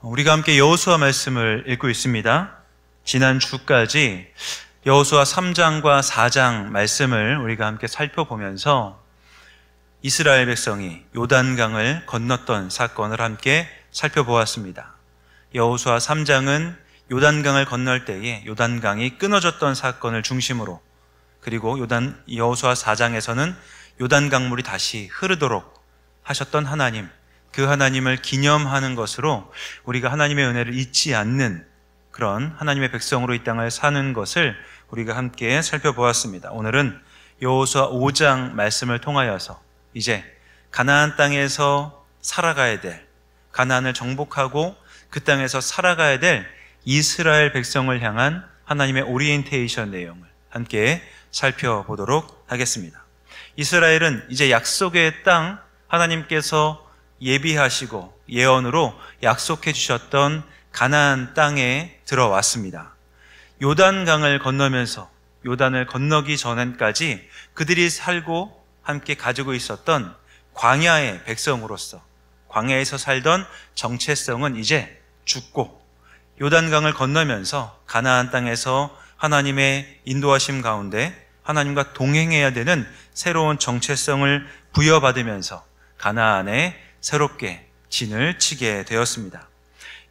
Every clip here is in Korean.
우리가 함께 여호수아 말씀을 읽고 있습니다. 지난 주까지 여호수아 3장과 4장 말씀을 우리가 함께 살펴보면서 이스라엘 백성이 요단강을 건넜던 사건을 함께 살펴보았습니다. 여호수아 3장은 요단강을 건널 때에 요단강이 끊어졌던 사건을 중심으로, 그리고 여호수아 4장에서는 요단강물이 다시 흐르도록 하셨던 하나님, 그 하나님을 기념하는 것으로 우리가 하나님의 은혜를 잊지 않는 그런 하나님의 백성으로 이 땅을 사는 것을 우리가 함께 살펴보았습니다. 오늘은 여호수아 5장 말씀을 통하여서 이제 가나안 땅에서 살아가야 될, 가나안을 정복하고 그 땅에서 살아가야 될 이스라엘 백성을 향한 하나님의 오리엔테이션 내용을 함께 살펴보도록 하겠습니다. 이스라엘은 이제 약속의 땅, 하나님께서 예비하시고 예언으로 약속해 주셨던 가나안 땅에 들어왔습니다. 요단강을 건너면서 요단을 건너기 전까지 그들이 살고 함께 가지고 있었던 광야의 백성으로서 광야에서 살던 정체성은 이제 죽고, 요단강을 건너면서 가나안 땅에서 하나님의 인도하심 가운데 하나님과 동행해야 되는 새로운 정체성을 부여받으면서 가나안에 새롭게 진을 치게 되었습니다.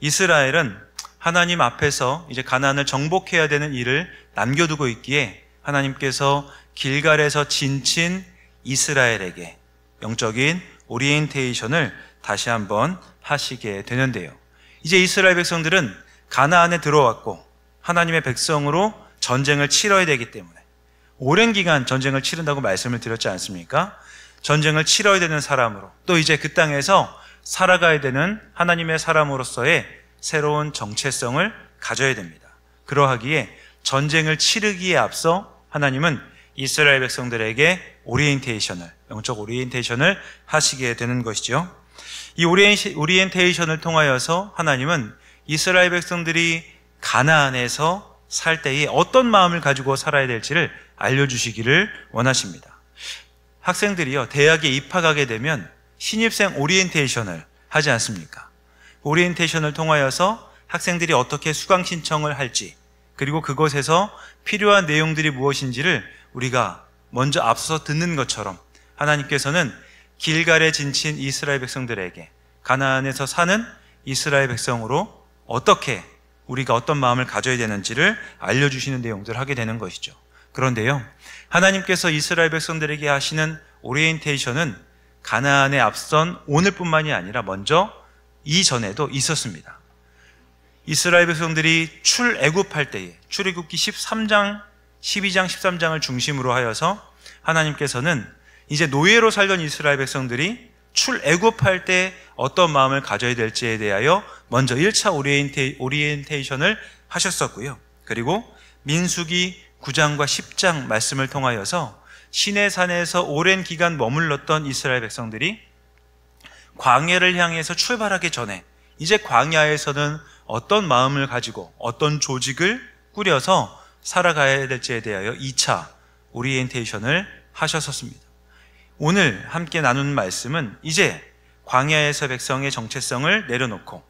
이스라엘은 하나님 앞에서 이제 가나안을 정복해야 되는 일을 남겨두고 있기에 하나님께서 길갈에서 진친 이스라엘에게 영적인 오리엔테이션을 다시 한번 하시게 되는데요. 이제 이스라엘 백성들은 가나안에 들어왔고 하나님의 백성으로 전쟁을 치러야 되기 때문에 오랜 기간 전쟁을 치른다고 말씀을 드렸지 않습니까? 전쟁을 치러야 되는 사람으로, 또 이제 그 땅에서 살아가야 되는 하나님의 사람으로서의 새로운 정체성을 가져야 됩니다. 그러하기에 전쟁을 치르기에 앞서 하나님은 이스라엘 백성들에게 오리엔테이션을, 영적 오리엔테이션을 하시게 되는 것이죠. 이 오리엔테이션을 통하여서 하나님은 이스라엘 백성들이 가나안에서 살 때에 어떤 마음을 가지고 살아야 될지를 알려주시기를 원하십니다. 학생들이요, 대학에 입학하게 되면 신입생 오리엔테이션을 하지 않습니까? 오리엔테이션을 통하여서 학생들이 어떻게 수강 신청을 할지, 그리고 그것에서 필요한 내용들이 무엇인지를 우리가 먼저 앞서서 듣는 것처럼 하나님께서는 길갈에 진친 이스라엘 백성들에게 가나안에서 사는 이스라엘 백성으로 어떻게 우리가 어떤 마음을 가져야 되는지를 알려주시는 내용들을 하게 되는 것이죠. 그런데요, 하나님께서 이스라엘 백성들에게 하시는 오리엔테이션은 가나안에 앞선 오늘뿐만이 아니라 먼저 이전에도 있었습니다. 이스라엘 백성들이 출애굽할 때에 출애굽기 13장, 12장, 13장을 중심으로 하여서 하나님께서는 이제 노예로 살던 이스라엘 백성들이 출애굽할 때 어떤 마음을 가져야 될지에 대하여 먼저 1차 오리엔테이션을 하셨었고요. 그리고 민수기 9장과 10장 말씀을 통하여서 시내산에서 오랜 기간 머물렀던 이스라엘 백성들이 광야를 향해서 출발하기 전에 이제 광야에서는 어떤 마음을 가지고 어떤 조직을 꾸려서 살아가야 될지에 대하여 2차 오리엔테이션을 하셨었습니다. 오늘 함께 나누는 말씀은 이제 광야에서 백성의 정체성을 내려놓고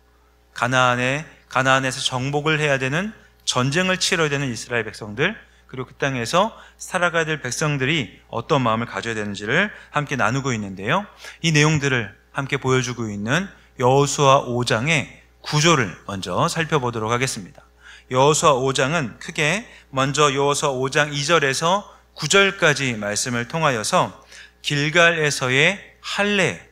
가나안에서 정복을 해야 되는, 전쟁을 치러야 되는 이스라엘 백성들, 그리고 그 땅에서 살아가야 될 백성들이 어떤 마음을 가져야 되는지를 함께 나누고 있는데요. 이 내용들을 함께 보여주고 있는 여호수아 5장의 구조를 먼저 살펴보도록 하겠습니다. 여호수아 5장은 크게 먼저 여호수아 5장 2절에서 9절까지 말씀을 통하여서 길갈에서의 할례,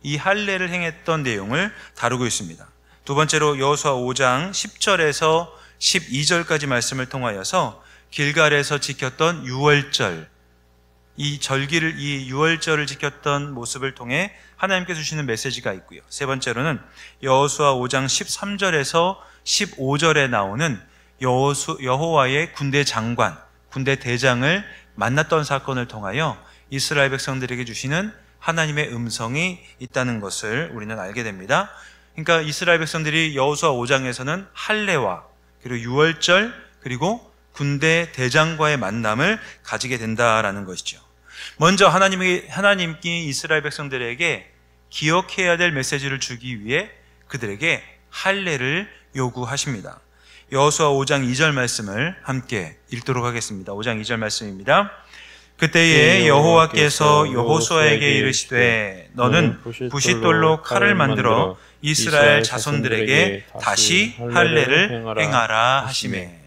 이 할례를 행했던 내용을 다루고 있습니다. 두 번째로 여호수아 5장 10절에서 12절까지 말씀을 통하여서 길갈에서 지켰던 유월절, 이 유월절을 지켰던 모습을 통해 하나님께서 주시는 메시지가 있고요. 세 번째로는 여호수아 5장 13절에서 15절에 나오는 여호와의 군대 장관, 군대 대장을 만났던 사건을 통하여 이스라엘 백성들에게 주시는 하나님의 음성이 있다는 것을 우리는 알게 됩니다. 그러니까 이스라엘 백성들이 여호수아 5장에서는 할례와 그리고 유월절, 그리고 군대 대장과의 만남을 가지게 된다라는 것이죠. 먼저 하나님께 이스라엘 백성들에게 기억해야 될 메시지를 주기 위해 그들에게 할례를 요구하십니다. 여호수아 5장 2절 말씀을 함께 읽도록 하겠습니다. 5장 2절 말씀입니다. 그때에 여호와께서 여호수아에게 이르시되 너는 부싯돌로 칼을 만들어 이스라엘 자손들에게 다시 할례를 행하라 하시매.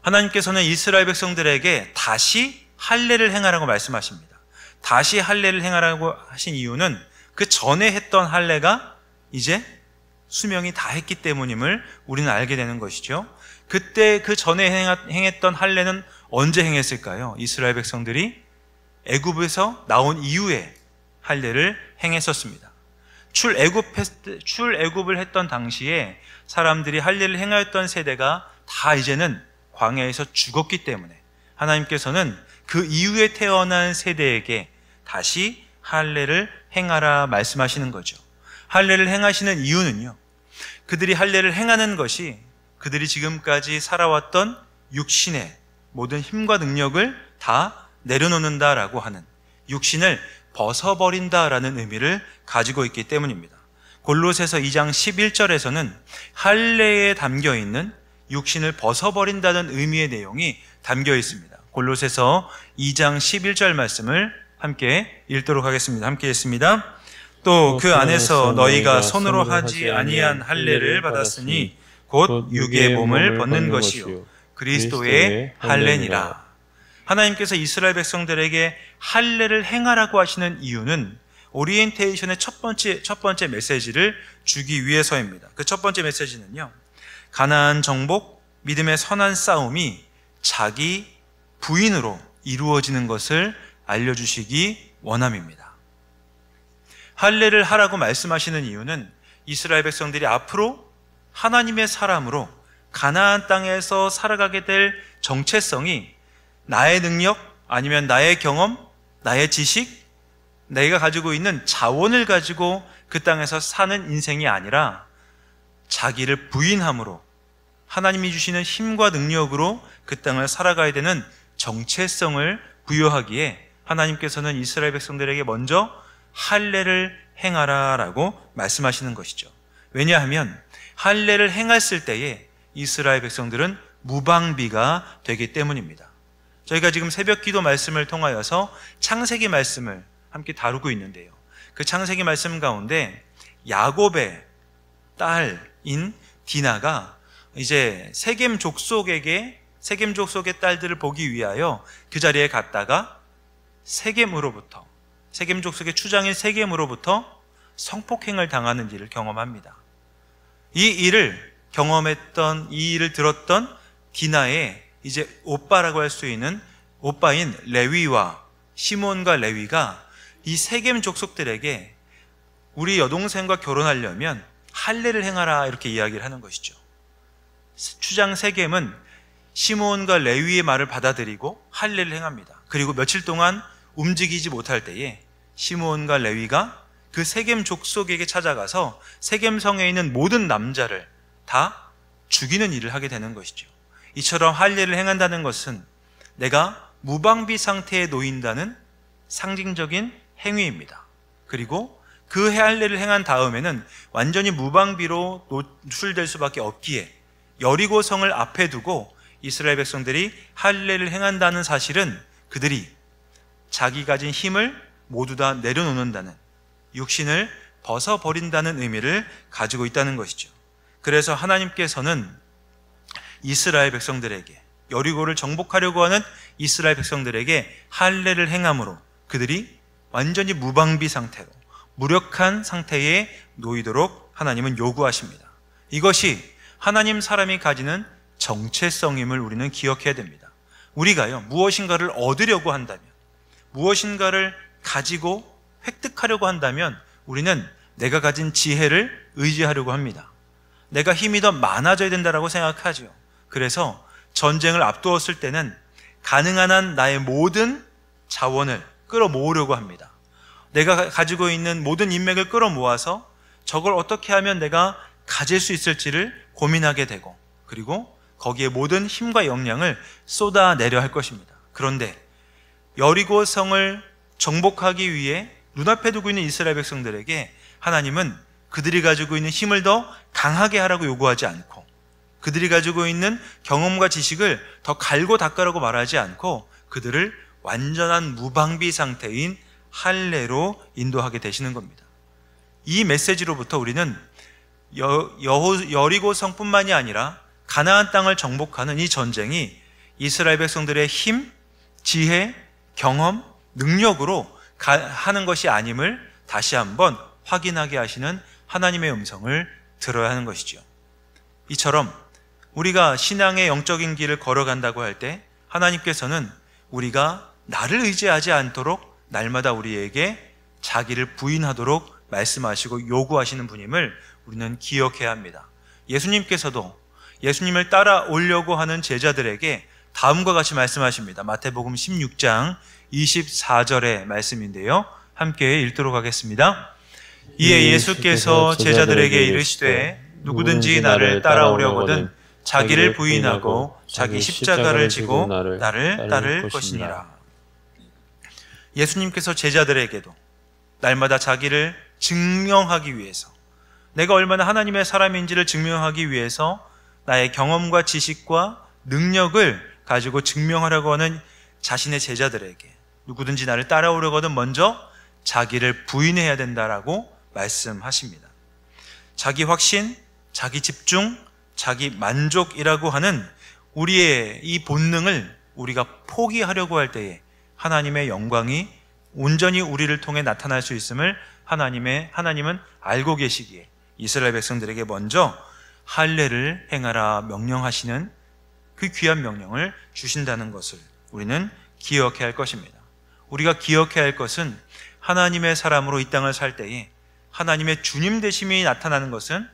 하나님께서는 이스라엘 백성들에게 다시 할례를 행하라고 말씀하십니다. 다시 할례를 행하라고 하신 이유는 그 전에 했던 할례가 이제 수명이 다 했기 때문임을 우리는 알게 되는 것이죠. 그때 그 전에 행했던 할례는 언제 행했을까요? 이스라엘 백성들이 애굽에서 나온 이후에 할례를 행했었습니다. 출애굽을 했던 당시에 사람들이 할례를 행하였던 세대가 다 이제는 광야에서 죽었기 때문에 하나님께서는 그 이후에 태어난 세대에게 다시 할례를 행하라 말씀하시는 거죠. 할례를 행하시는 이유는요, 그들이 할례를 행하는 것이 그들이 지금까지 살아왔던 육신의 모든 힘과 능력을 다 내려놓는다라고 하는, 육신을 벗어버린다라는 의미를 가지고 있기 때문입니다. 골로새서 2장 11절에서는 할례에 담겨있는 육신을 벗어버린다는 의미의 내용이 담겨 있습니다. 골로새서 2장 11절 말씀을 함께 읽도록 하겠습니다. 함께 읽습니다. 또 그 안에서 너희가 손으로 하지 아니한 할례를 받았으니 곧 육의 몸을 벗는 것이요 그리스도의 할례니라. 하나님께서 이스라엘 백성들에게 할례를 행하라고 하시는 이유는 오리엔테이션의 첫 번째 메시지를 주기 위해서입니다. 그 첫 번째 메시지는요, 가나안 정복, 믿음의 선한 싸움이 자기 부인으로 이루어지는 것을 알려주시기 원함입니다. 할례를 하라고 말씀하시는 이유는 이스라엘 백성들이 앞으로 하나님의 사람으로 가나안 땅에서 살아가게 될 정체성이 나의 능력 아니면 나의 경험, 나의 지식, 내가 가지고 있는 자원을 가지고 그 땅에서 사는 인생이 아니라 자기를 부인함으로 하나님이 주시는 힘과 능력으로 그 땅을 살아가야 되는 정체성을 부여하기에 하나님께서는 이스라엘 백성들에게 먼저 할례를 행하라라고 말씀하시는 것이죠. 왜냐하면 할례를 행했을 때에 이스라엘 백성들은 무방비가 되기 때문입니다. 저희가 지금 새벽 기도 말씀을 통하여서 창세기 말씀을 함께 다루고 있는데요, 그 창세기 말씀 가운데 야곱의 딸인 디나가 이제 세겜 족속의 딸들을 보기 위하여 그 자리에 갔다가 세겜 족속의 추장인 세겜으로부터 성폭행을 당하는 일을 경험합니다. 이 일을 들었던 디나의 이제 오빠라고 할 수 있는 오빠인 레위와 시몬과 레위가 이 세겜 족속들에게 우리 여동생과 결혼하려면 할례를 행하라 이렇게 이야기를 하는 것이죠. 추장 세겜은 시몬과 레위의 말을 받아들이고 할례를 행합니다. 그리고 며칠 동안 움직이지 못할 때에 시몬과 레위가 그 세겜 족속에게 찾아가서 세겜 성에 있는 모든 남자를 다 죽이는 일을 하게 되는 것이죠. 이처럼 할례를 행한다는 것은 내가 무방비 상태에 놓인다는 상징적인 행위입니다. 그리고 그 할례를 행한 다음에는 완전히 무방비로 노출될 수밖에 없기에 여리고 성을 앞에 두고 이스라엘 백성들이 할례를 행한다는 사실은 그들이 자기 가진 힘을 모두 다 내려놓는다는, 육신을 벗어버린다는 의미를 가지고 있다는 것이죠. 그래서 하나님께서는 이스라엘 백성들에게, 여리고를 정복하려고 하는 이스라엘 백성들에게 할례를 행함으로 그들이 완전히 무방비 상태로, 무력한 상태에 놓이도록 하나님은 요구하십니다. 이것이 하나님 사람이 가지는 정체성임을 우리는 기억해야 됩니다. 우리가요, 무엇인가를 얻으려고 한다면, 무엇인가를 가지고 획득하려고 한다면 우리는 내가 가진 지혜를 의지하려고 합니다. 내가 힘이 더 많아져야 된다고 생각하죠. 그래서 전쟁을 앞두었을 때는 가능한 한 나의 모든 자원을 끌어모으려고 합니다. 내가 가지고 있는 모든 인맥을 끌어모아서 저걸 어떻게 하면 내가 가질 수 있을지를 고민하게 되고, 그리고 거기에 모든 힘과 역량을 쏟아내려 할 것입니다. 그런데 여리고성을 정복하기 위해 눈앞에 두고 있는 이스라엘 백성들에게 하나님은 그들이 가지고 있는 힘을 더 강하게 하라고 요구하지 않고, 그들이 가지고 있는 경험과 지식을 더 갈고 닦으라고 말하지 않고, 그들을 완전한 무방비 상태인 할례로 인도하게 되시는 겁니다. 이 메시지로부터 우리는 여리고 성뿐만이 아니라 가나안 땅을 정복하는 이 전쟁이 이스라엘 백성들의 힘, 지혜, 경험, 능력으로 하는 것이 아님을 다시 한번 확인하게 하시는 하나님의 음성을 들어야 하는 것이죠. 이처럼 우리가 신앙의 영적인 길을 걸어간다고 할 때 하나님께서는 우리가 나를 의지하지 않도록 날마다 우리에게 자기를 부인하도록 말씀하시고 요구하시는 분임을 우리는 기억해야 합니다. 예수님께서도 예수님을 따라오려고 하는 제자들에게 다음과 같이 말씀하십니다. 마태복음 16장 24절의 말씀인데요, 함께 읽도록 하겠습니다. 이에 예수께서 제자들에게 이르시되 누구든지 나를 따라오려거든 자기를 부인하고 자기 십자가를 지고 나를 따를 것이니라. 예수님께서 제자들에게도 날마다 자기를 증명하기 위해서, 내가 얼마나 하나님의 사람인지를 증명하기 위해서 나의 경험과 지식과 능력을 가지고 증명하려고 하는 자신의 제자들에게 누구든지 나를 따라오려거든 먼저 자기를 부인해야 된다라고 말씀하십니다. 자기 확신, 자기 집중, 자기 만족이라고 하는 우리의 이 본능을 우리가 포기하려고 할 때에 하나님의 영광이 온전히 우리를 통해 나타날 수 있음을 하나님은 알고 계시기에 이스라엘 백성들에게 먼저 할례를 행하라 명령하시는 그 귀한 명령을 주신다는 것을 우리는 기억해야 할 것입니다. 우리가 기억해야 할 것은 하나님의 사람으로 이 땅을 살 때에 하나님의 주님 되심이 나타나는 것은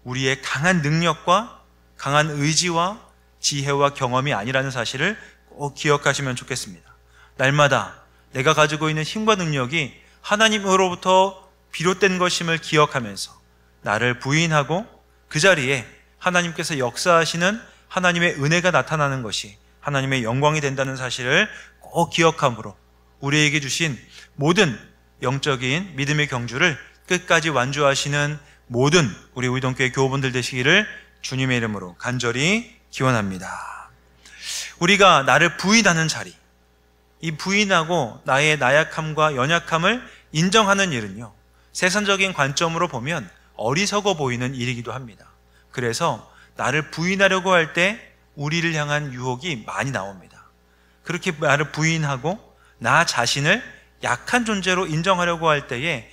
우리의 강한 능력과 강한 의지와 지혜와 경험이 아니라는 사실을 꼭 기억하시면 좋겠습니다. 날마다 내가 가지고 있는 힘과 능력이 하나님으로부터 비롯된 것임을 기억하면서 나를 부인하고 그 자리에 하나님께서 역사하시는 하나님의 은혜가 나타나는 것이 하나님의 영광이 된다는 사실을 꼭 기억함으로 우리에게 주신 모든 영적인 믿음의 경주를 끝까지 완주하시는 모든 우리 우이동교회 교우분들 되시기를 주님의 이름으로 간절히 기원합니다. 우리가 나를 부인하는 자리, 이 부인하고 나의 나약함과 연약함을 인정하는 일은요, 세상적인 관점으로 보면 어리석어 보이는 일이기도 합니다. 그래서 나를 부인하려고 할 때 우리를 향한 유혹이 많이 나옵니다. 그렇게 나를 부인하고 나 자신을 약한 존재로 인정하려고 할 때에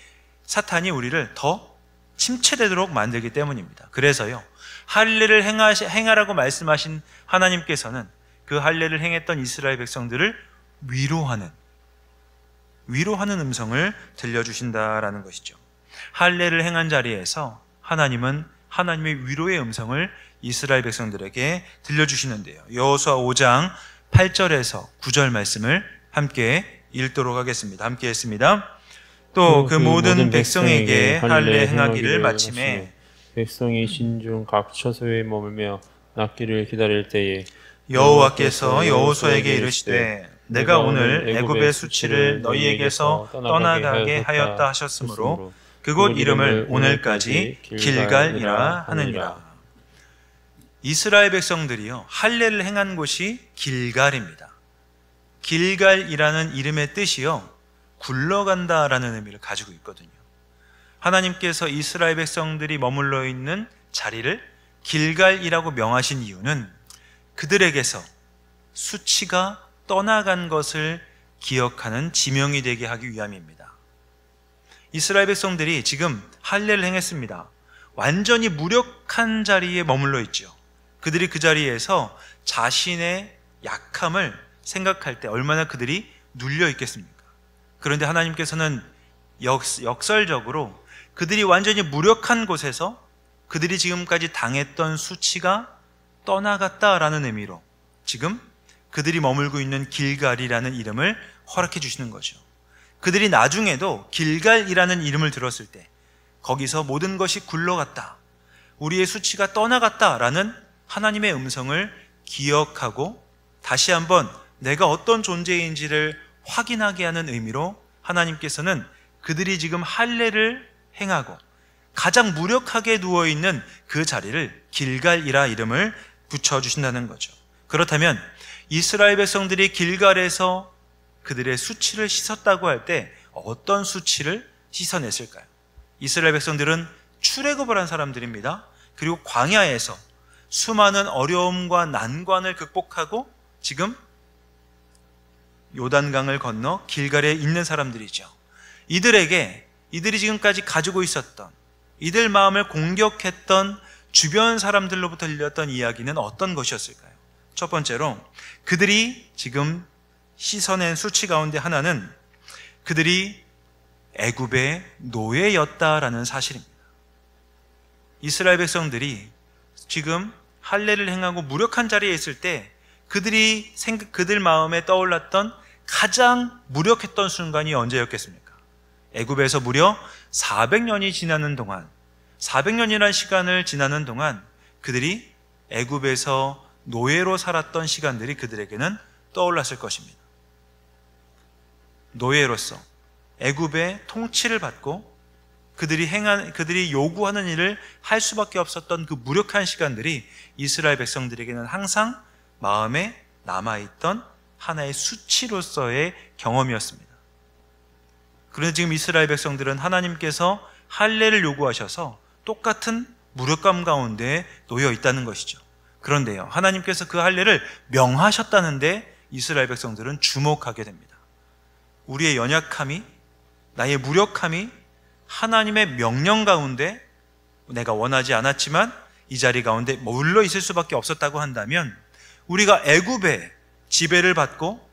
사탄이 우리를 더 침체되도록 만들기 때문입니다. 그래서요, 할례를 행하라고 말씀하신 하나님께서는 그 할례를 행했던 이스라엘 백성들을 위로하는 음성을 들려주신다라는 것이죠. 할례를 행한 자리에서 하나님은 하나님의 위로의 음성을 이스라엘 백성들에게 들려주시는데요, 여호수아 5장 8절에서 9절 말씀을 함께 읽도록 하겠습니다. 함께 했습니다. 또 그 모든 백성에게 할례 행하기를 마침에 백성이 신중 각 처소에 머물며 낫기를 기다릴 때에 여호와께서 여호수아에게 이르시되 내가 오늘 애굽의 수치를 너희에게서 떠나가게 하였다 하셨으므로 그곳 이름을 오늘까지 길갈이라 하느니라. 이스라엘 백성들이요, 할례를 행한 곳이 길갈입니다. 길갈이라는 이름의 뜻이요, 굴러간다라는 의미를 가지고 있거든요. 하나님께서 이스라엘 백성들이 머물러 있는 자리를 길갈이라고 명하신 이유는 그들에게서 수치가 떠나간 것을 기억하는 지명이 되게 하기 위함입니다. 이스라엘 백성들이 지금 할례를 행했습니다. 완전히 무력한 자리에 머물러 있죠. 그들이 그 자리에서 자신의 약함을 생각할 때 얼마나 그들이 눌려 있겠습니까? 그런데 하나님께서는 역설적으로 그들이 완전히 무력한 곳에서 그들이 지금까지 당했던 수치가 떠나갔다라는 의미로 지금 그들이 머물고 있는 길갈이라는 이름을 허락해 주시는 거죠. 그들이 나중에도 길갈이라는 이름을 들었을 때 거기서 모든 것이 굴러갔다, 우리의 수치가 떠나갔다라는 하나님의 음성을 기억하고 다시 한번 내가 어떤 존재인지를 확인하게 하는 의미로 하나님께서는 그들이 지금 할례를 행하고 가장 무력하게 누워있는 그 자리를 길갈이라 이름을 붙여주신다는 거죠. 그렇다면 이스라엘 백성들이 길갈에서 그들의 수치를 씻었다고 할 때 어떤 수치를 씻어냈을까요? 이스라엘 백성들은 출애굽을 한 사람들입니다. 그리고 광야에서 수많은 어려움과 난관을 극복하고 지금 요단강을 건너 길갈에 있는 사람들이죠. 이들이 지금까지 가지고 있었던, 이들 마음을 공격했던 주변 사람들로부터 들렸던 이야기는 어떤 것이었을까요? 첫 번째로 그들이 지금 씻어낸 수치 가운데 하나는 그들이 애굽의 노예였다라는 사실입니다. 이스라엘 백성들이 지금 할례를 행하고 무력한 자리에 있을 때 그들 마음에 떠올랐던 가장 무력했던 순간이 언제였겠습니까? 애굽에서 무려 400년이 지나는 동안, 400년이라는 시간을 지나는 동안 그들이 애굽에서 노예로 살았던 시간들이 그들에게는 떠올랐을 것입니다. 노예로서 애굽의 통치를 받고 그들이 요구하는 일을 할 수밖에 없었던 그 무력한 시간들이 이스라엘 백성들에게는 항상 마음에 남아있던 하나의 수치로서의 경험이었습니다. 그런데 지금 이스라엘 백성들은 하나님께서 할례를 요구하셔서 똑같은 무력감 가운데 놓여 있다는 것이죠. 그런데요, 하나님께서 그 할례를 명하셨다는데 이스라엘 백성들은 주목하게 됩니다. 우리의 연약함이, 나의 무력함이 하나님의 명령 가운데 내가 원하지 않았지만 이 자리 가운데 머물러 있을 수밖에 없었다고 한다면, 우리가 애굽의 지배를 받고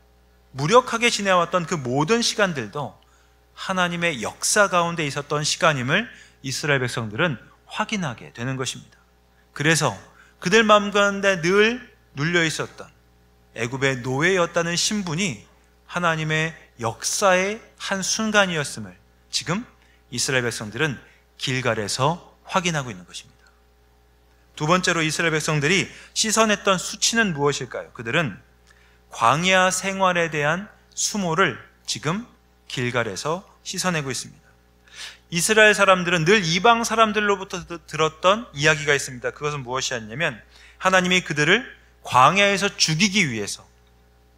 무력하게 지내왔던 그 모든 시간들도 하나님의 역사 가운데 있었던 시간임을 이스라엘 백성들은 확인하게 되는 것입니다. 그래서 그들 마음 가운데 늘 눌려 있었던 애굽의 노예였다는 신분이 하나님의 역사의 한 순간이었음을 지금 이스라엘 백성들은 길갈에서 확인하고 있는 것입니다. 두 번째로 이스라엘 백성들이 씻어냈던 수치는 무엇일까요? 그들은 광야 생활에 대한 수모를 지금 길갈에서 씻어내고 있습니다. 이스라엘 사람들은 늘 이방 사람들로부터 들었던 이야기가 있습니다. 그것은 무엇이었냐면 하나님이 그들을 광야에서 죽이기 위해서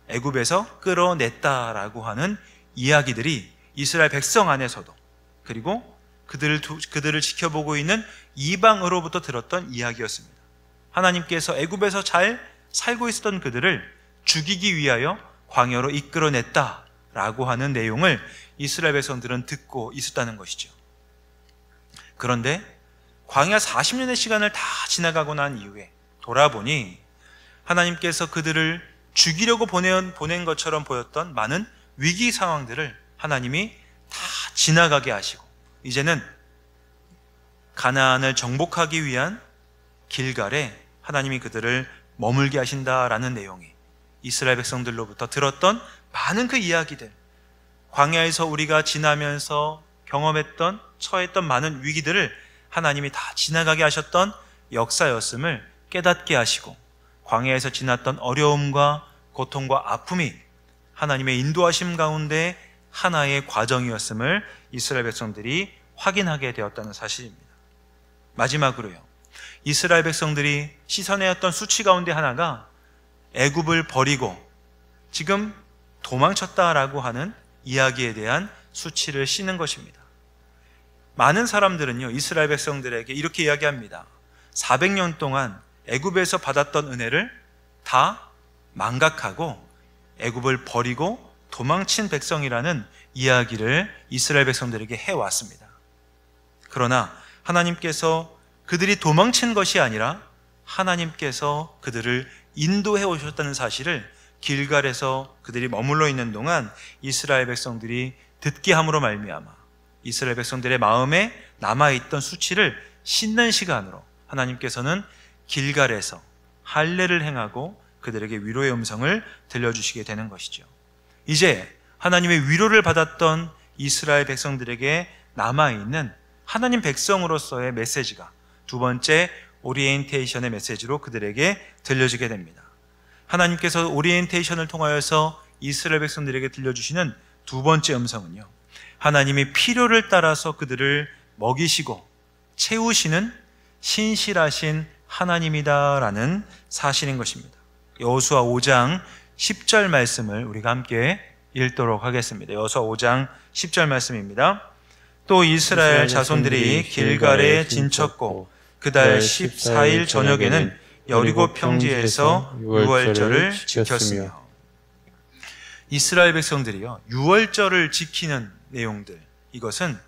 애굽에서 끌어냈다라고 하는 이야기들이 이스라엘 백성 안에서도, 그리고 그들을 지켜보고 있는 이방으로부터 들었던 이야기였습니다. 하나님께서 애굽에서 잘 살고 있었던 그들을 죽이기 위하여 광야로 이끌어냈다라고 하는 내용을 이스라엘 백성들은 듣고 있었다는 것이죠. 그런데 광야 40년의 시간을 다 지나가고 난 이후에 돌아보니 하나님께서 그들을 죽이려고 보낸 것처럼 보였던 많은 위기 상황들을 하나님이 다 지나가게 하시고 이제는 가나안을 정복하기 위한 길갈에 하나님이 그들을 머물게 하신다라는 내용이 이스라엘 백성들로부터 들었던 많은 그 이야기들, 광야에서 우리가 지나면서 경험했던, 처했던 많은 위기들을 하나님이 다 지나가게 하셨던 역사였음을 깨닫게 하시고, 광야에서 지났던 어려움과 고통과 아픔이 하나님의 인도하심 가운데 하나의 과정이었음을 이스라엘 백성들이 확인하게 되었다는 사실입니다. 마지막으로요, 이스라엘 백성들이 씻어내었던 수치 가운데 하나가 애굽을 버리고 지금 도망쳤다라고 하는 이야기에 대한 수치를 씻는 것입니다. 많은 사람들은요, 이스라엘 백성들에게 이렇게 이야기합니다. 400년 동안 애굽에서 받았던 은혜를 다 망각하고 애굽을 버리고 도망친 백성이라는 이야기를 이스라엘 백성들에게 해왔습니다. 그러나 하나님께서 그들이 도망친 것이 아니라 하나님께서 그들을 인도해 오셨다는 사실을 길갈에서 그들이 머물러 있는 동안 이스라엘 백성들이 듣게 함으로 말미암아 이스라엘 백성들의 마음에 남아있던 수치를 씻는 시간으로 하나님께서는 길갈에서 할례를 행하고 그들에게 위로의 음성을 들려주시게 되는 것이죠. 이제 하나님의 위로를 받았던 이스라엘 백성들에게 남아있는 하나님 백성으로서의 메시지가 두 번째 오리엔테이션의 메시지로 그들에게 들려지게 됩니다. 하나님께서 오리엔테이션을 통하여서 이스라엘 백성들에게 들려주시는 두 번째 음성은요, 하나님의 필요를 따라서 그들을 먹이시고 채우시는 신실하신 하나님이다라는 사실인 것입니다. 여호수아 5장 10절 말씀을 우리가 함께 읽도록 하겠습니다. 여호수아 5장 10절 말씀입니다. 또 이스라엘 자손들이 길갈에 진쳤고 그달 14일 저녁에는 여리고 평지에서 유월절을 지켰으며. 이스라엘 백성들이요, 유월절을 지키는 내용들, 이것은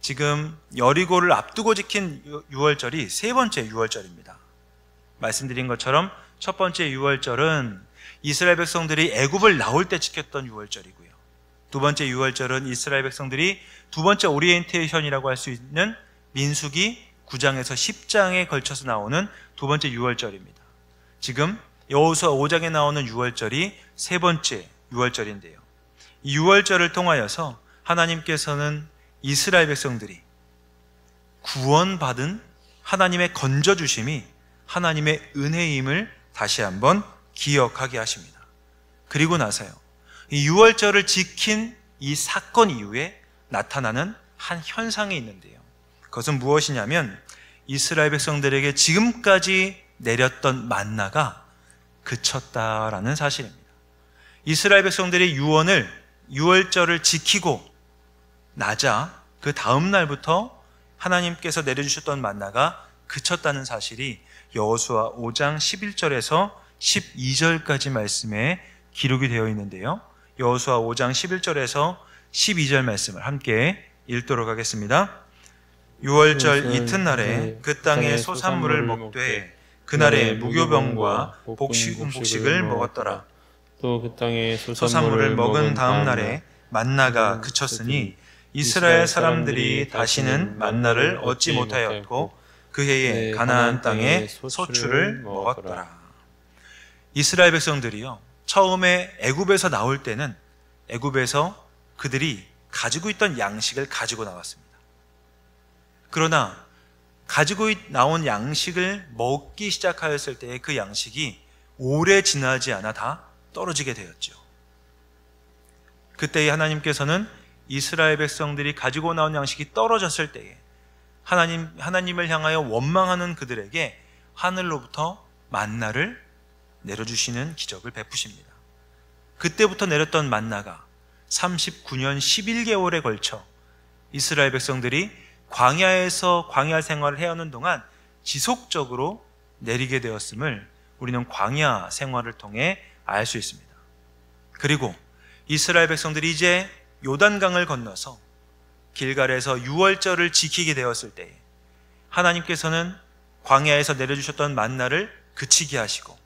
지금 여리고를 앞두고 지킨 유월절이 세 번째 유월절입니다. 말씀드린 것처럼 첫 번째 유월절은 이스라엘 백성들이 애굽을 나올 때 지켰던 유월절이고요. 두 번째 유월절은 이스라엘 백성들이 두 번째 오리엔테이션이라고 할 수 있는 민수기 9장에서 10장에 걸쳐서 나오는 두 번째 유월절입니다. 지금 여호수아 5장에 나오는 유월절이 세 번째 유월절인데요. 이 유월절을 통하여서 하나님께서는 이스라엘 백성들이 구원받은 하나님의 건져주심이 하나님의 은혜임을 다시 한번 기억하게 하십니다. 그리고 나서요, 이 유월절을 지킨 이 사건 이후에 나타나는 한 현상이 있는데요. 그것은 무엇이냐면 이스라엘 백성들에게 지금까지 내렸던 만나가 그쳤다라는 사실입니다. 이스라엘 백성들이 유월절을 지키고 나자 그 다음 날부터 하나님께서 내려주셨던 만나가 그쳤다는 사실이 여호수아 5장 11절에서 12절까지 말씀에 기록이 되어 있는데요. 여호수아 5장 11절에서 12절 말씀을 함께 읽도록 하겠습니다. 유월절 이튿날에 그 땅의 소산물을 먹되 그날에 무교병과 복식을 먹었더라. 또 그 땅의 소산물을 먹은 다음 날에 만나가 그쳤으니 이스라엘 사람들이 다시는 만나를 얻지 못하였고 그 해에 가나안 땅에 소출을 먹었더라. 이스라엘 백성들이요, 처음에 애굽에서 나올 때는 애굽에서 그들이 가지고 있던 양식을 가지고 나왔습니다. 그러나 가지고 나온 양식을 먹기 시작하였을 때 그 양식이 오래 지나지 않아 다 떨어지게 되었죠. 그때에 하나님께서는 이스라엘 백성들이 가지고 나온 양식이 떨어졌을 때에 하나님을 향하여 원망하는 그들에게 하늘로부터 만나를 내려주시는 기적을 베푸십니다. 그때부터 내렸던 만나가 39년 11개월에 걸쳐 이스라엘 백성들이 광야에서 광야 생활을 해오는 동안 지속적으로 내리게 되었음을 우리는 광야 생활을 통해 알 수 있습니다. 그리고 이스라엘 백성들이 이제 요단강을 건너서 길갈에서 유월절을 지키게 되었을 때에 하나님께서는 광야에서 내려주셨던 만나를 그치게 하시고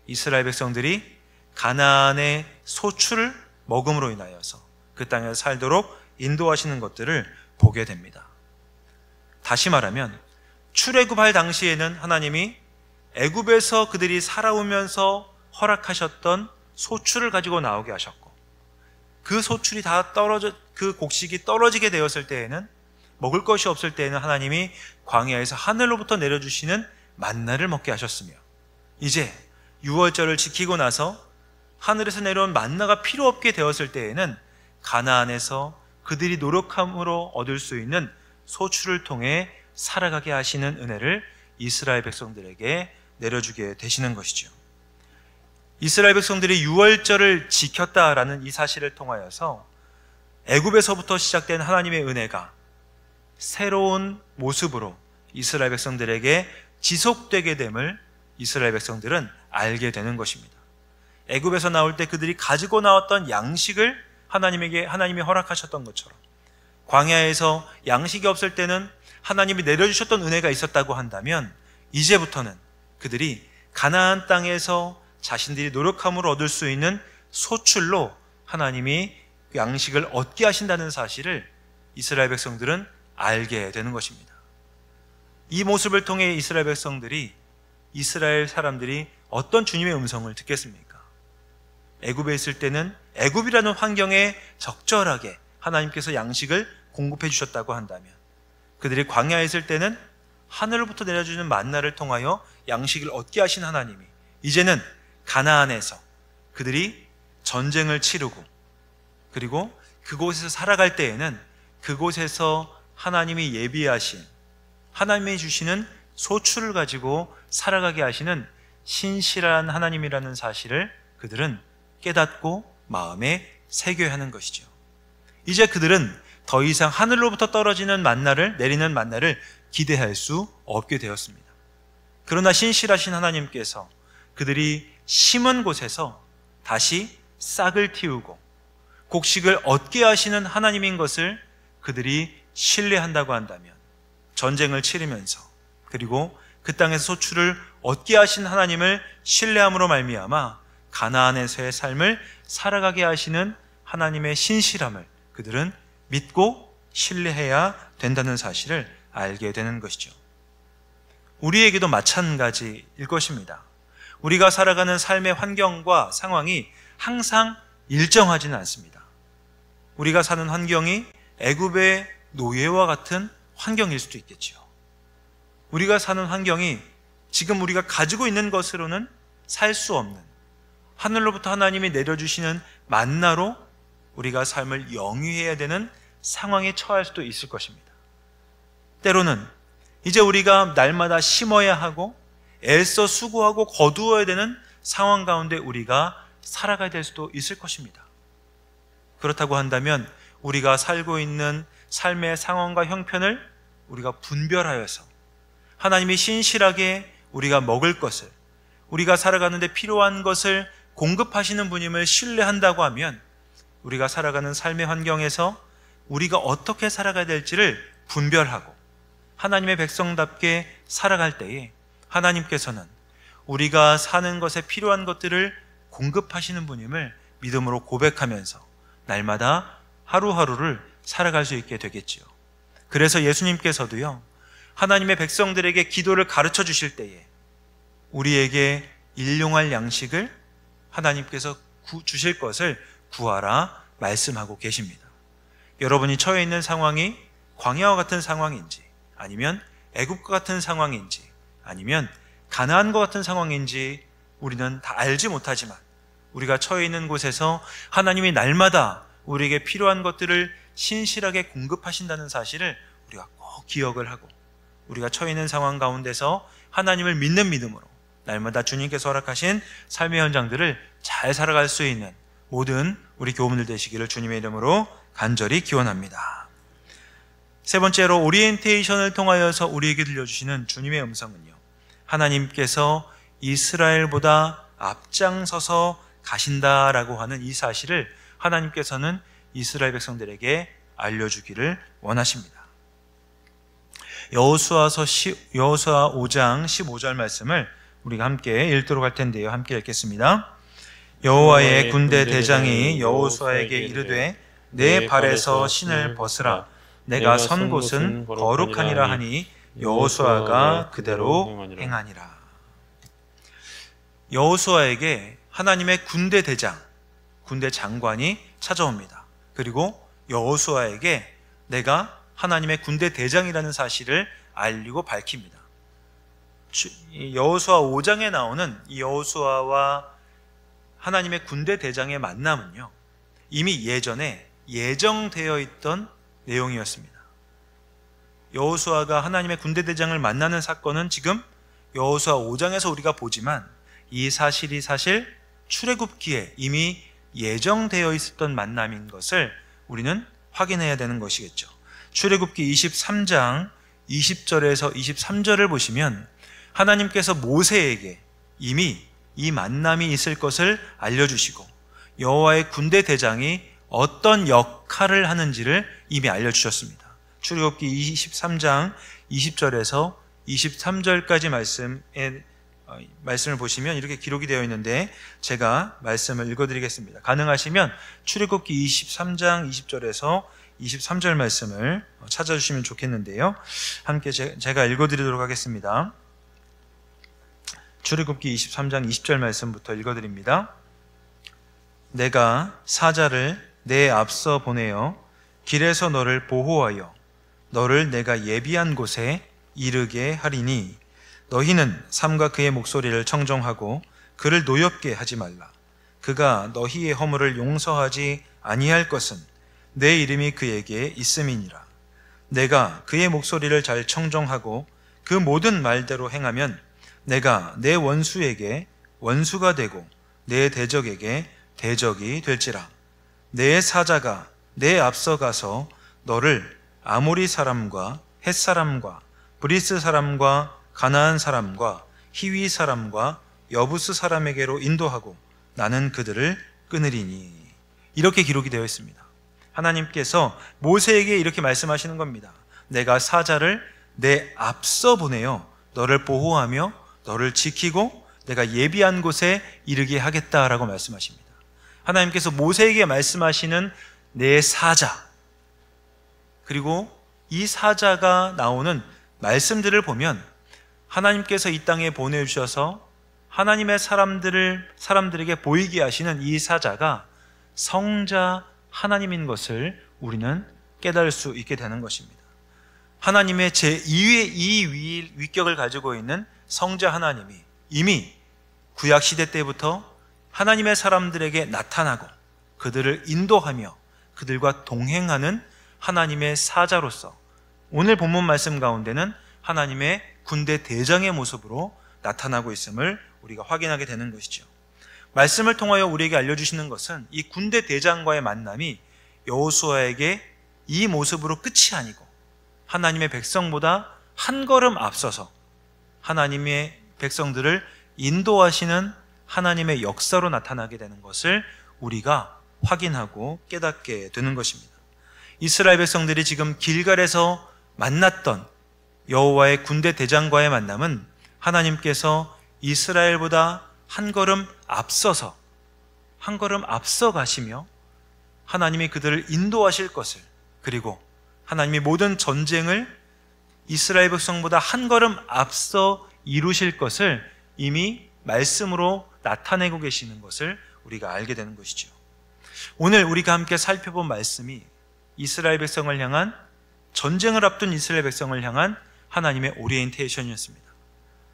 이스라엘 백성들이 가나안의 소출을 먹음으로 인하여서 그 땅에서 살도록 인도하시는 것들을 보게 됩니다. 다시 말하면 출애굽할 당시에는 하나님이 애굽에서 그들이 살아오면서 허락하셨던 소출을 가지고 나오게 하셨고, 그 소출이 다 그 곡식이 떨어지게 되었을 때에는, 먹을 것이 없을 때에는 하나님이 광야에서 하늘로부터 내려주시는 만나를 먹게 하셨으며, 이제 유월절을 지키고 나서 하늘에서 내려온 만나가 필요 없게 되었을 때에는 가나안에서 그들이 노력함으로 얻을 수 있는 소출을 통해 살아가게 하시는 은혜를 이스라엘 백성들에게 내려주게 되시는 것이죠. 이스라엘 백성들이 유월절을 지켰다라는 이 사실을 통하여서 애굽에서부터 시작된 하나님의 은혜가 새로운 모습으로 이스라엘 백성들에게 지속되게 됨을 이스라엘 백성들은 알게 되는 것입니다. 애굽에서 나올 때 그들이 가지고 나왔던 양식을 하나님이 허락하셨던 것처럼, 광야에서 양식이 없을 때는 하나님이 내려주셨던 은혜가 있었다고 한다면, 이제부터는 그들이 가나안 땅에서 자신들이 노력함으로 얻을 수 있는 소출로 하나님이 양식을 얻게 하신다는 사실을 이스라엘 백성들은 알게 되는 것입니다. 이 모습을 통해 이스라엘 사람들이 어떤 주님의 음성을 듣겠습니까? 애굽에 있을 때는 애굽이라는 환경에 적절하게 하나님께서 양식을 공급해 주셨다고 한다면, 그들이 광야에 있을 때는 하늘로부터 내려주는 만나를 통하여 양식을 얻게 하신 하나님이 이제는 가나안에서 그들이 전쟁을 치르고 그리고 그곳에서 살아갈 때에는 그곳에서 하나님이 예비하신 하나님이 주시는 소출을 가지고 살아가게 하시는 신실한 하나님이라는 사실을 그들은 깨닫고 마음에 새겨야 하는 것이죠. 이제 그들은 더 이상 하늘로부터 떨어지는 내리는 만나를 기대할 수 없게 되었습니다. 그러나 신실하신 하나님께서 그들이 심은 곳에서 다시 싹을 틔우고 곡식을 얻게 하시는 하나님인 것을 그들이 신뢰한다고 한다면, 전쟁을 치르면서 그리고 그 땅에서 소출을 얻게 하신 하나님을 신뢰함으로 말미암아 가나안에서의 삶을 살아가게 하시는 하나님의 신실함을 그들은 믿고 신뢰해야 된다는 사실을 알게 되는 것이죠. 우리에게도 마찬가지일 것입니다. 우리가 살아가는 삶의 환경과 상황이 항상 일정하지는 않습니다. 우리가 사는 환경이 애굽의 노예와 같은 환경일 수도 있겠죠. 우리가 사는 환경이 지금 우리가 가지고 있는 것으로는 살 수 없는, 하늘로부터 하나님이 내려주시는 만나로 우리가 삶을 영위해야 되는 상황에 처할 수도 있을 것입니다. 때로는 이제 우리가 날마다 심어야 하고 애써 수고하고 거두어야 되는 상황 가운데 우리가 살아가야 될 수도 있을 것입니다. 그렇다고 한다면 우리가 살고 있는 삶의 상황과 형편을 우리가 분별하여서 하나님이 신실하게 우리가 먹을 것을, 우리가 살아가는 데 필요한 것을 공급하시는 분임을 신뢰한다고 하면 우리가 살아가는 삶의 환경에서 우리가 어떻게 살아가야 될지를 분별하고 하나님의 백성답게 살아갈 때에 하나님께서는 우리가 사는 것에 필요한 것들을 공급하시는 분임을 믿음으로 고백하면서 날마다 하루하루를 살아갈 수 있게 되겠지요. 그래서 예수님께서도요, 하나님의 백성들에게 기도를 가르쳐 주실 때에 우리에게 일용할 양식을 하나님께서 주실 것을 구하라 말씀하고 계십니다. 여러분이 처해 있는 상황이 광야와 같은 상황인지, 아니면 애굽과 같은 상황인지, 아니면 가나안과 같은 상황인지 우리는 다 알지 못하지만 우리가 처해 있는 곳에서 하나님이 날마다 우리에게 필요한 것들을 신실하게 공급하신다는 사실을 우리가 꼭 기억을 하고, 우리가 처해 있는 상황 가운데서 하나님을 믿는 믿음으로 날마다 주님께서 허락하신 삶의 현장들을 잘 살아갈 수 있는 모든 우리 교우분들 되시기를 주님의 이름으로 간절히 기원합니다. 세 번째로, 오리엔테이션을 통하여서 우리에게 들려주시는 주님의 음성은요, 하나님께서 이스라엘보다 앞장서서 가신다라고 하는 이 사실을 하나님께서는 이스라엘 백성들에게 알려주기를 원하십니다. 여호수아 5장 15절 말씀을 우리가 함께 읽도록 할 텐데요. 함께 읽겠습니다. 여호와의 군대 대장이 여호수아에게 이르되 내 발에서 신을 벗으라. 내가 선 곳은 거룩하니라 하니 여호수아가 그대로 행하니라. 여호수아에게 하나님의 군대 대장, 군대 장관이 찾아옵니다. 그리고 여호수아에게 내가 하나님의 군대 대장이라는 사실을 알리고 밝힙니다. 여호수아 5장에 나오는 이 여호수아와 하나님의 군대 대장의 만남은요, 이미 예전에 예정되어 있던 내용이었습니다. 여호수아가 하나님의 군대 대장을 만나는 사건은 지금 여호수아 5장에서 우리가 보지만 이 사실이 사실 출애굽기에 이미 예정되어 있었던 만남인 것을 우리는 확인해야 되는 것이겠죠. 출애굽기 23장 20절에서 23절을 보시면 하나님께서 모세에게 이미 이 만남이 있을 것을 알려주시고 여호와의 군대 대장이 어떤 역할을 하는지를 이미 알려주셨습니다. 출애굽기 23장 20절에서 23절까지 말씀을 보시면 이렇게 기록이 되어 있는데 제가 말씀을 읽어드리겠습니다. 가능하시면 출애굽기 23장 20절에서 23절 말씀을 찾아주시면 좋겠는데요. 함께 제가 읽어드리도록 하겠습니다. 출애굽기 23장 20절 말씀부터 읽어드립니다. 내가 사자를 내 앞서 보내어 길에서 너를 보호하여 너를 내가 예비한 곳에 이르게 하리니 너희는 삼가 그의 목소리를 청종하고 그를 노엽게 하지 말라. 그가 너희의 허물을 용서하지 아니할 것은 내 이름이 그에게 있음이니라. 내가 그의 목소리를 잘 청종하고 그 모든 말대로 행하면 내가 내 원수에게 원수가 되고 내 대적에게 대적이 될지라. 내 사자가 내 앞서 가서 너를 아모리 사람과 헷 사람과 브리스 사람과 가나안 사람과 히위 사람과 여부스 사람에게로 인도하고 나는 그들을 끊으리니. 이렇게 기록이 되어 있습니다. 하나님께서 모세에게 이렇게 말씀하시는 겁니다. 내가 사자를 내 앞서 보내어 너를 보호하며 너를 지키고 내가 예비한 곳에 이르게 하겠다라고 말씀하십니다. 하나님께서 모세에게 말씀하시는 내 사자, 그리고 이 사자가 나오는 말씀들을 보면 하나님께서 이 땅에 보내주셔서 하나님의 사람들에게 보이게 하시는 이 사자가 성자 하나님인 것을 우리는 깨달을 수 있게 되는 것입니다. 하나님의 제2의 위격을 가지고 있는 성자 하나님이 이미 구약시대 때부터 하나님의 사람들에게 나타나고 그들을 인도하며 그들과 동행하는 하나님의 사자로서 오늘 본문 말씀 가운데는 하나님의 군대 대장의 모습으로 나타나고 있음을 우리가 확인하게 되는 것이죠. 말씀을 통하여 우리에게 알려주시는 것은 이 군대 대장과의 만남이 여호수아에게 이 모습으로 끝이 아니고 하나님의 백성보다 한 걸음 앞서서 하나님의 백성들을 인도하시는 하나님의 역사로 나타나게 되는 것을 우리가 확인하고 깨닫게 되는 것입니다. 이스라엘 백성들이 지금 길갈에서 만났던 여호와의 군대 대장과의 만남은 하나님께서 이스라엘보다 한 걸음 앞서서 한 걸음 앞서 가시며 하나님이 그들을 인도하실 것을, 그리고 하나님이 모든 전쟁을 이스라엘 백성보다 한 걸음 앞서 이루실 것을 이미 말씀으로 나타내고 계시는 것을 우리가 알게 되는 것이죠. 오늘 우리가 함께 살펴본 말씀이 이스라엘 백성을 향한, 전쟁을 앞둔 이스라엘 백성을 향한 하나님의 오리엔테이션이었습니다.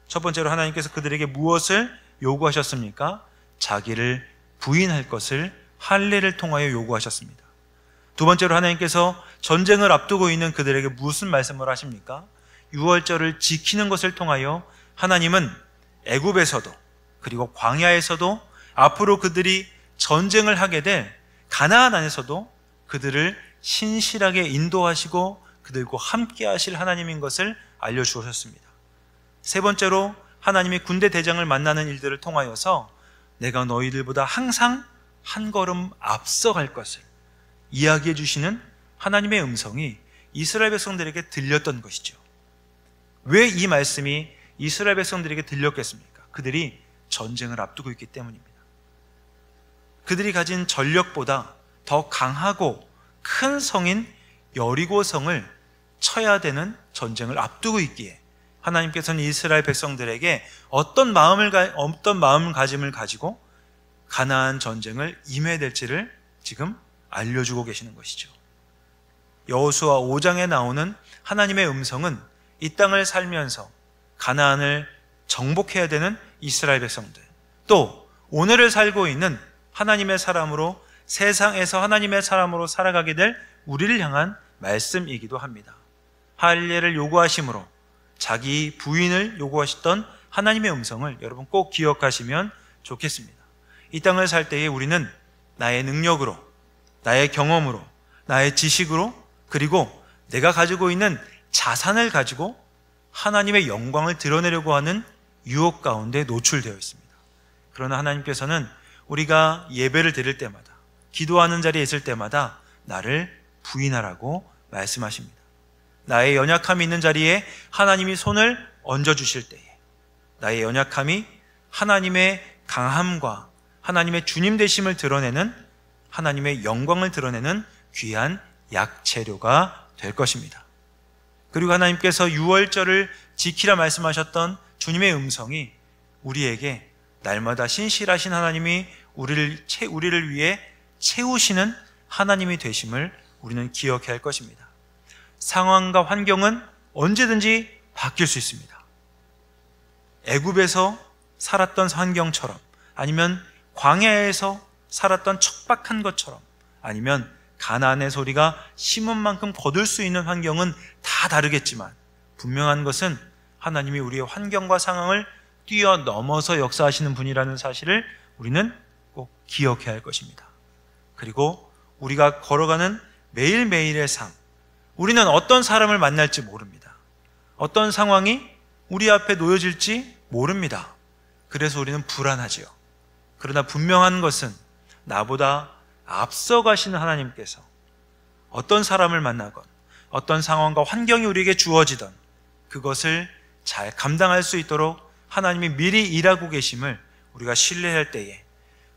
첫 번째로 하나님께서 그들에게 무엇을 요구하셨습니까? 자기를 부인할 것을 할례를 통하여 요구하셨습니다. 두 번째로 하나님께서 전쟁을 앞두고 있는 그들에게 무슨 말씀을 하십니까? 유월절을 지키는 것을 통하여 하나님은 애굽에서도 그리고 광야에서도 앞으로 그들이 전쟁을 하게 될 가나안 안에서도 그들을 신실하게 인도하시고 그들과 함께 하실 하나님인 것을 알려주셨습니다. 세 번째로 하나님이 군대 대장을 만나는 일들을 통하여서 내가 너희들보다 항상 한 걸음 앞서갈 것을 이야기해 주시는 하나님의 음성이 이스라엘 백성들에게 들렸던 것이죠. 왜 이 말씀이 이스라엘 백성들에게 들렸겠습니까? 그들이 전쟁을 앞두고 있기 때문입니다. 그들이 가진 전력보다 더 강하고 큰 성인 여리고성을 쳐야 되는 전쟁을 앞두고 있기에 하나님께서는 이스라엘 백성들에게 어떤 마음가짐을 가지고 가나안 전쟁을 임해야 될지를 지금 알려주고 계시는 것이죠. 여호수아 5장에 나오는 하나님의 음성은 이 땅을 살면서 가나안을 정복해야 되는 이스라엘 백성들, 또 오늘을 살고 있는 하나님의 사람으로 세상에서 하나님의 사람으로 살아가게 될 우리를 향한 말씀이기도 합니다. 할례를 요구하심으로 자기 부인을 요구하셨던 하나님의 음성을 여러분 꼭 기억하시면 좋겠습니다. 이 땅을 살 때에 우리는 나의 능력으로, 나의 경험으로, 나의 지식으로, 그리고 내가 가지고 있는 자산을 가지고 하나님의 영광을 드러내려고 하는 유혹 가운데 노출되어 있습니다. 그러나 하나님께서는 우리가 예배를 드릴 때마다, 기도하는 자리에 있을 때마다 나를 부인하라고 말씀하십니다. 나의 연약함이 있는 자리에 하나님이 손을 얹어주실 때에 나의 연약함이 하나님의 강함과 하나님의 주님 되심을 드러내는, 하나님의 영광을 드러내는 귀한 약재료가 될 것입니다. 그리고 하나님께서 유월절을 지키라 말씀하셨던 주님의 음성이 우리에게 날마다 신실하신 하나님이 우리를 위해 채우시는 하나님이 되심을 우리는 기억해야 할 것입니다. 상황과 환경은 언제든지 바뀔 수 있습니다. 애굽에서 살았던 환경처럼, 아니면 광야에서 살았던 척박한 것처럼, 아니면 가나안의 소리가 심은 만큼 거둘 수 있는 환경은 다 다르겠지만 분명한 것은 하나님이 우리의 환경과 상황을 뛰어넘어서 역사하시는 분이라는 사실을 우리는 꼭 기억해야 할 것입니다. 그리고 우리가 걸어가는 매일매일의 삶, 우리는 어떤 사람을 만날지 모릅니다. 어떤 상황이 우리 앞에 놓여질지 모릅니다. 그래서 우리는 불안하지요. 그러나 분명한 것은 나보다 앞서가시는 하나님께서 어떤 사람을 만나건 어떤 상황과 환경이 우리에게 주어지던 그것을 잘 감당할 수 있도록 하나님이 미리 일하고 계심을 우리가 신뢰할 때에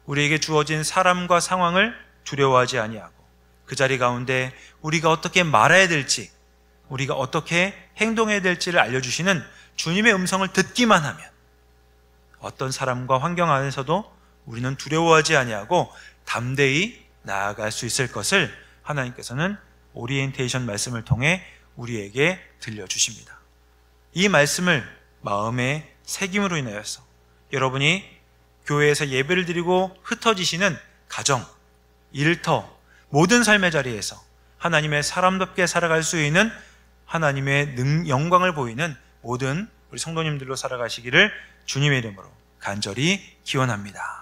우리에게 주어진 사람과 상황을 두려워하지 아니하고 그 자리 가운데 우리가 어떻게 말해야 될지, 우리가 어떻게 행동해야 될지를 알려주시는 주님의 음성을 듣기만 하면 어떤 사람과 환경 안에서도 우리는 두려워하지 아니하고 담대히 나아갈 수 있을 것을 하나님께서는 오리엔테이션 말씀을 통해 우리에게 들려주십니다. 이 말씀을 마음에 새김으로 인하여서 여러분이 교회에서 예배를 드리고 흩어지시는 가정, 일터, 모든 삶의 자리에서 하나님의 사람답게 살아갈 수 있는 하나님의 영광을 보이는 모든 우리 성도님들로 살아가시기를 주님의 이름으로 간절히 기원합니다.